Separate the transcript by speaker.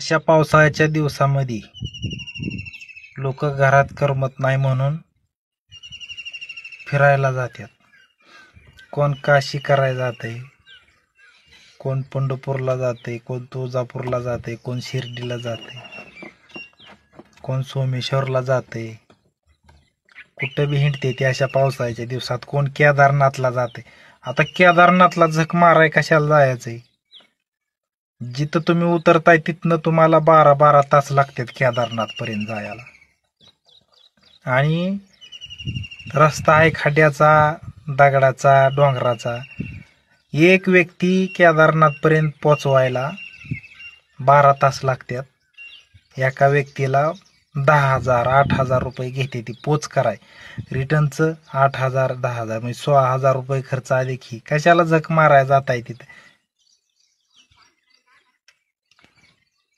Speaker 1: अशा पावसाळ्याच्या दिवसामध्ये लोक घरात करमत नाही म्हणून फिरायला जातात. कोण काशी करायला जाते, कोण पंढरपूरला जाते, कोण तुळजापूरला जाते, कोण शिर्डीला जाते, कोण सोमेश्वरला जाते. कुठं बी हिंडते ते अशा पावसाळ्याच्या दिवसात. कोण केदारनाथला जाते. आता केदारनाथला झक माराय कशाला जायचंय? जिथं तुम्ही उतरताय तिथनं तुम्हाला 12-12 तास लागतात केदारनाथ पर्यंत जायला. आणि रस्ता आहे खड्ड्याचा, दगडाचा, डोंगराचा. एक व्यक्ती केदारनाथ पर्यंत पोचवायला 12 तास लागतात. एका व्यक्तीला 10,000 8,000 रुपये घेते ती पोच कराय. रिटर्नचं 8,000 10,000 म्हणजे 16,000 रुपये खर्च आले की कशाला झक मारायला जाताय तिथे?